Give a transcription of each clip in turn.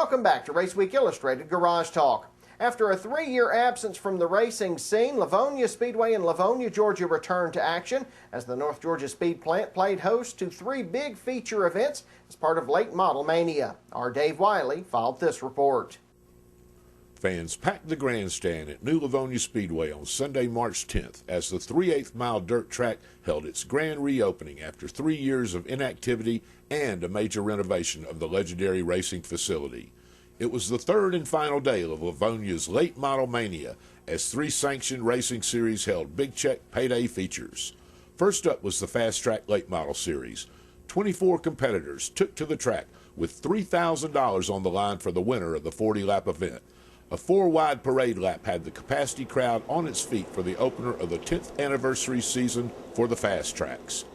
Welcome back to Raceweek Illustrated Garage Talk. After a 3-year absence from the racing scene, Lavonia Speedway in Lavonia, Georgia returned to action as the North Georgia Speed Plant played host to 3 big feature events as part of late model Mania. Our Dave Wiley filed this report. Fans packed the grandstand at New Lavonia Speedway on Sunday, March 10th as the 3/8 mile dirt track held its grand reopening after 3 years of inactivity and a major renovation of the legendary racing facility. It was the 3rd and final day of Lavonia's late model Mania as 3 sanctioned racing series held big check payday features. First up was the Fast Track Late Model Series. 24 competitors took to the track with $3,000 on the line for the winner of the 40-lap event. A 4-wide parade lap had the capacity crowd on its feet for the opener of the 10th anniversary season for the Fast Tracks.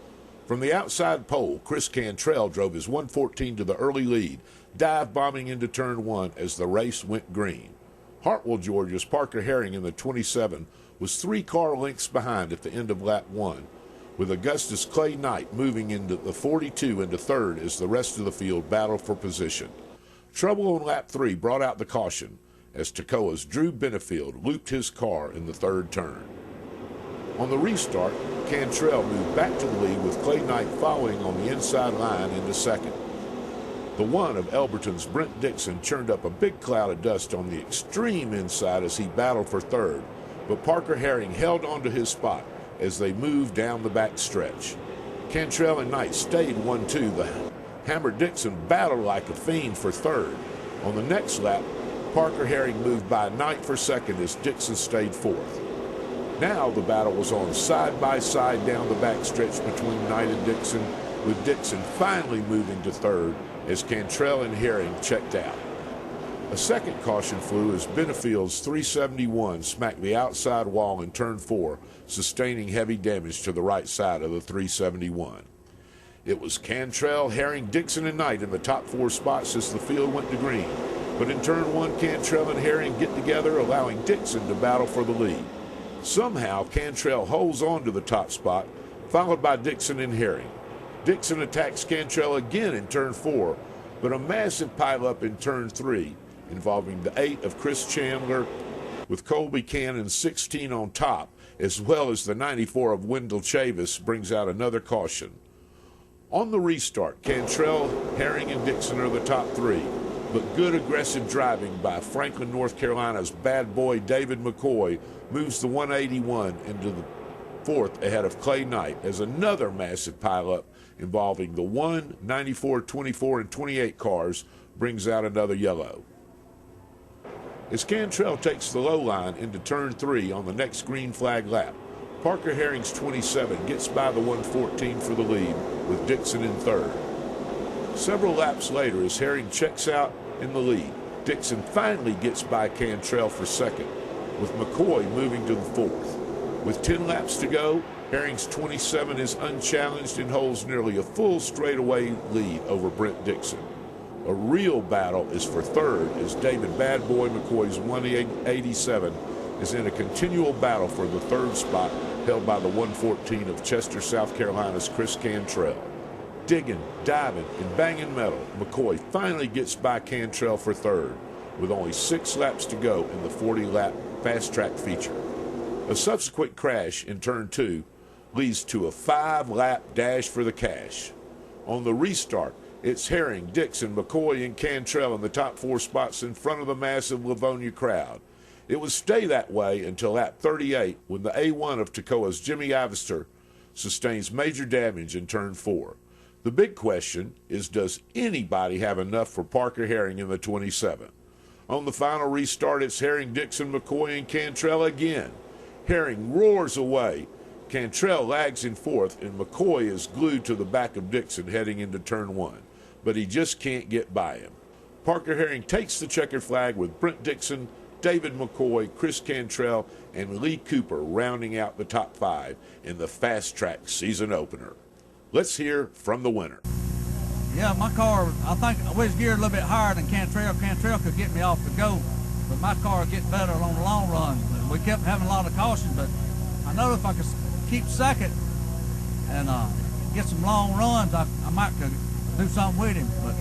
From the outside pole, Chris Cantrell drove his 114 to the early lead, dive-bombing into turn 1 as the race went green. Hartwell, Georgia's Parker Herring in the 27 was 3 car lengths behind at the end of lap 1, with Augustus Clay Knight moving into the 42 into 3rd as the rest of the field battled for position. Trouble on lap 3 brought out the caution as Toccoa's Drew Benefield looped his car in the 3rd turn. On the restart, Cantrell moved back to the lead with Clay Knight following on the inside line into 2nd. The 1 of Elberton's Brent Dixon churned up a big cloud of dust on the extreme inside as he battled for 3rd, but Parker Herring held onto his spot as they moved down the back stretch. Cantrell and Knight stayed 1-2. The Hammer Dixon battled like a fiend for 3rd. On the next lap, Parker Herring moved by Knight for 2nd as Dixon stayed 4th. Now the battle was on side by side down the back stretch between Knight and Dixon, with Dixon finally moving to 3rd as Cantrell and Herring checked out. A second caution flew as Benefield's 371 smacked the outside wall in turn 4, sustaining heavy damage to the right side of the 371. It was Cantrell, Herring, Dixon, and Knight in the top 4 spots as the field went to green, but in turn 1, Cantrell and Herring get together, allowing Dixon to battle for the lead. Somehow, Cantrell holds on to the top spot, followed by Dixon and Herring. Dixon attacks Cantrell again in turn 4, but a massive pileup in turn 3, involving the 8 of Chris Chandler, with Colby Cannon 16 on top, as well as the 94 of Wendell Chavis, brings out another caution. On the restart, Cantrell, Herring, and Dixon are the top 3. But good aggressive driving by Franklin, North Carolina's bad boy David McCoy moves the 181 into the 4th ahead of Clay Knight as another massive pileup involving the 1, 94, 24, and 28 cars brings out another yellow. As Cantrell takes the low line into turn 3 on the next green flag lap, Parker Herring's 27 gets by the 114 for the lead with Dixon in 3rd. Several laps later, as Herring checks out in the lead, Dixon finally gets by Cantrell for 2nd, with McCoy moving to the 4th. With 10 laps to go, Herring's 27 is unchallenged and holds nearly a full straightaway lead over Brent Dixon. A real battle is for 3rd as David Bad Boy McCoy's 187 is in a continual battle for the 3rd spot held by the 114 of Chester, South Carolina's Chris Cantrell. Digging, diving, and banging metal, McCoy finally gets by Cantrell for 3rd, with only 6 laps to go in the 40-lap fast track feature. A subsequent crash in turn 2 leads to a 5-lap dash for the cash. On the restart, it's Herring, Dixon, McCoy, and Cantrell in the top 4 spots in front of the massive Lavonia crowd. It would stay that way until lap 38 when the A1 of Toccoa's Jimmy Ivester sustains major damage in turn 4. The big question is, does anybody have enough for Parker Herring in the 27? On the final restart, it's Herring, Dixon, McCoy, and Cantrell again. Herring roars away. Cantrell lags in 4th, and McCoy is glued to the back of Dixon heading into turn 1, but he just can't get by him. Parker Herring takes the checkered flag with Brent Dixon, David McCoy, Chris Cantrell, and Lee Cooper rounding out the top 5 in the fast track season opener. Let's hear from the winner. Yeah, my car, I think I was geared a little bit higher than Cantrell. Cantrell could get me off the go, but my car would get better on the long run. We kept having a lot of caution, but I know if I could keep 2nd and get some long runs, I might could do something with him. But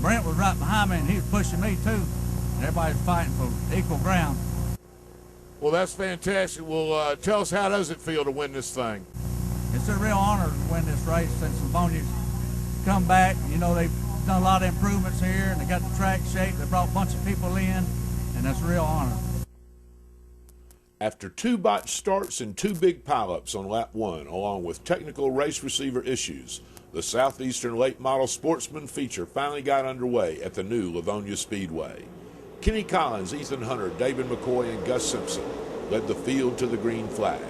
Brent was right behind me, and he was pushing me too. And everybody was fighting for equal ground. Well, that's fantastic. Well, tell us, how does it feel to win this thing? It's a real honor to win this race since Lavonia's come back. You know, they've done a lot of improvements here, and they got the track shaped. They brought a bunch of people in, and that's a real honor. After 2 botched starts and 2 big pileups on lap 1, along with technical race receiver issues, the Southeastern Late Model Sportsman feature finally got underway at the new Lavonia Speedway. Kenny Collins, Ethan Hunter, David McCoy, and Gus Simpson led the field to the green flag.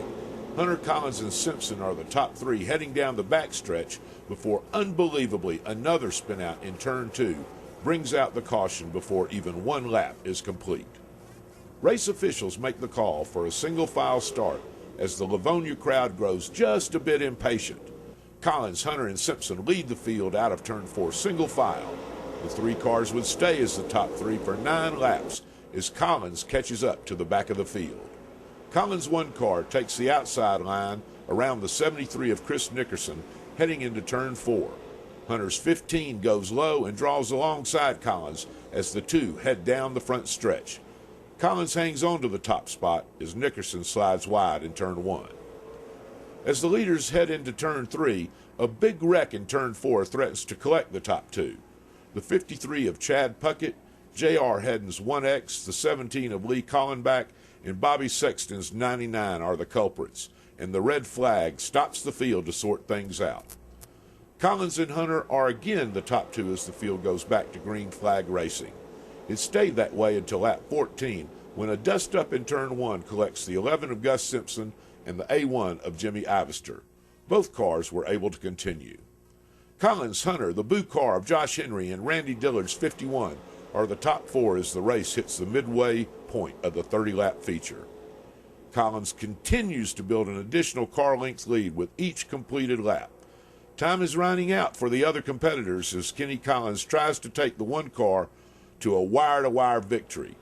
Hunter, Collins, and Simpson are the top 3 heading down the backstretch before, unbelievably, another spin-out in Turn 2 brings out the caution before even 1 lap is complete. Race officials make the call for a single-file start as the Lavonia crowd grows just a bit impatient. Collins, Hunter, and Simpson lead the field out of Turn 4 single file. The 3 cars would stay as the top 3 for 9 laps as Collins catches up to the back of the field. Collins' 1 car takes the outside line around the 73 of Chris Nickerson heading into Turn 4. Hunter's 15 goes low and draws alongside Collins as the 2 head down the front stretch. Collins hangs on to the top spot as Nickerson slides wide in Turn 1. As the leaders head into Turn 3, a big wreck in Turn 4 threatens to collect the top 2. The 53 of Chad Puckett, J.R. Hedden's 1X, the 17 of Lee Collenbach, and Bobby Sexton's 99 are the culprits, and the red flag stops the field to sort things out. Collins and Hunter are again the top 2 as the field goes back to green flag racing. It stayed that way until lap 14, when a dust-up in Turn 1 collects the 11 of Gus Simpson and the A1 of Jimmy Ivester. Both cars were able to continue. Collins, Hunter, the Boo car of Josh Henry, and Randy Dillard's 51 are the top 4 as the race hits the midway point of the 30-lap feature. Collins continues to build an additional car length lead with each completed lap. Time is running out for the other competitors as Kenny Collins tries to take the 1 car to a wire-to-wire victory.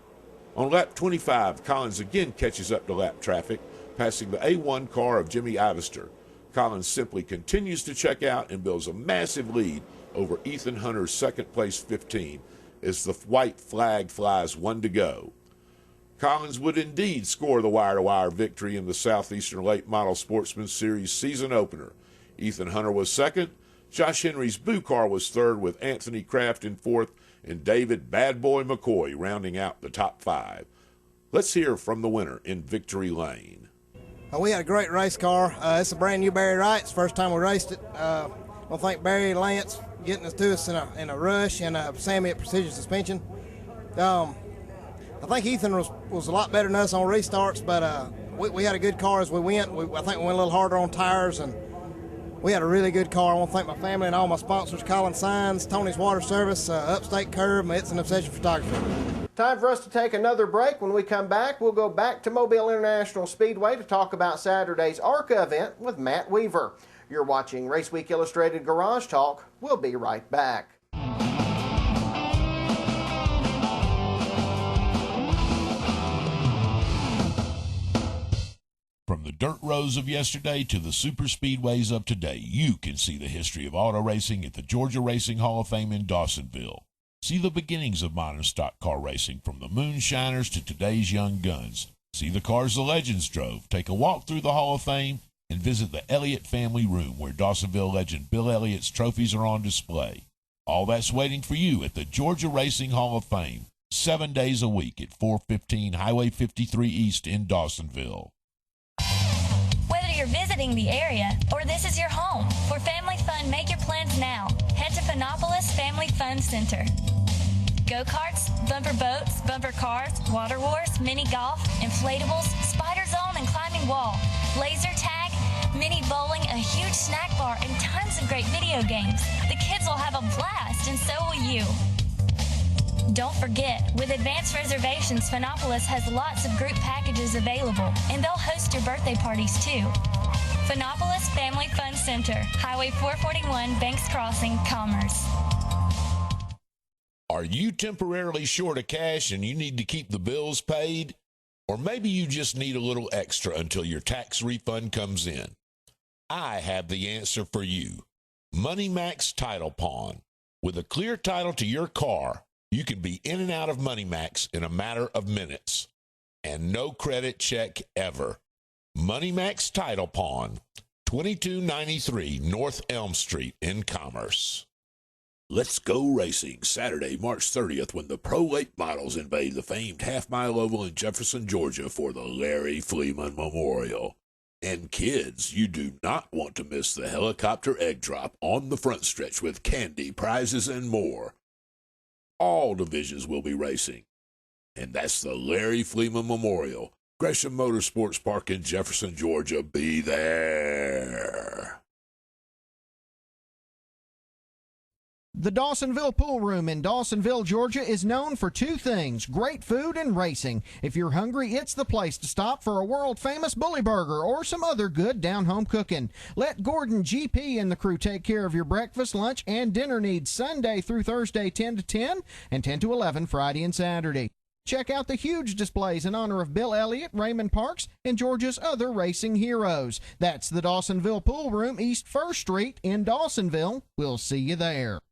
On lap 25, Collins again catches up to lap traffic, passing the A1 car of Jimmy Ivester. Collins simply continues to check out and builds a massive lead over Ethan Hunter's second-place 15 as the white flag flies 1 to go. Collins would indeed score the wire-to-wire victory in the Southeastern Late Model Sportsman Series season opener. Ethan Hunter was second, Josh Henry's Boo car was third with Anthony Kraft in fourth, and David Bad Boy McCoy rounding out the top 5. Let's hear from the winner in Victory Lane. We had a great race car. It's a brand new Barry Wright. It's the first time we raced it. I thank Barry and Lance getting us to us in a rush, and Sammy at Precision Suspension. I think Ethan was a lot better than us on restarts, but we had a good car as we went. I think we went a little harder on tires, and we had a really good car. I want to thank my family and all my sponsors, Colin Signs, Tony's Water Service, Upstate Curb, It's an Obsession Photography. Time for us to take another break. When we come back, we'll go back to Mobile International Speedway to talk about Saturday's ARCA event with Matt Weaver. You're watching Raceweek Illustrated Garage Talk. We'll be right back. From the dirt roads of yesterday to the super speedways of today, you can see the history of auto racing at the Georgia Racing Hall of Fame in Dawsonville. See the beginnings of modern stock car racing from the moonshiners to today's young guns. See the cars the legends drove. Take a walk through the Hall of Fame and visit the Elliott Family Room where Dawsonville legend Bill Elliott's trophies are on display. All that's waiting for you at the Georgia Racing Hall of Fame, 7 days a week at 415 Highway 53 East in Dawsonville. Whether you're visiting the area or this is your home, for family fun, make your plans now. Head to Phonopolis Family Fun Center. Go-karts, bumper boats, bumper cars, water wars, mini golf, inflatables, spider zone and climbing wall, laser tag, mini bowling, a huge snack bar, and tons of great video games. The kids will have a blast, and so will you. Don't forget, with advanced reservations, Phonopolis has lots of group packages available, and they'll host your birthday parties too. Phonopolis Family Fun Center, Highway 441, Banks Crossing, Commerce. Are you temporarily short of cash and you need to keep the bills paid? Or maybe you just need a little extra until your tax refund comes in? I have the answer for you. MoneyMax Title Pawn. With a clear title to your car, you can be in and out of Money Max in a matter of minutes. And no credit check ever. Money Max Title Pawn, 2293 North Elm Street in Commerce. Let's go racing Saturday, March 30th, when the Pro Late models invade the famed half-mile oval in Jefferson, Georgia for the Larry Fleeman Memorial. And kids, you do not want to miss the helicopter egg drop on the front stretch with candy, prizes, and more. All divisions will be racing. And that's the Larry Fleeman Memorial, Gresham Motorsports Park in Jefferson, Georgia. Be there. The Dawsonville Pool Room in Dawsonville, Georgia is known for two things, great food and racing. If you're hungry, it's the place to stop for a world-famous bully burger or some other good down-home cooking. Let Gordon GP and the crew take care of your breakfast, lunch, and dinner needs Sunday through Thursday 10 to 10 and 10 to 11 Friday and Saturday. Check out the huge displays in honor of Bill Elliott, Raymond Parks, and Georgia's other racing heroes. That's the Dawsonville Pool Room, East 1st Street in Dawsonville. We'll see you there.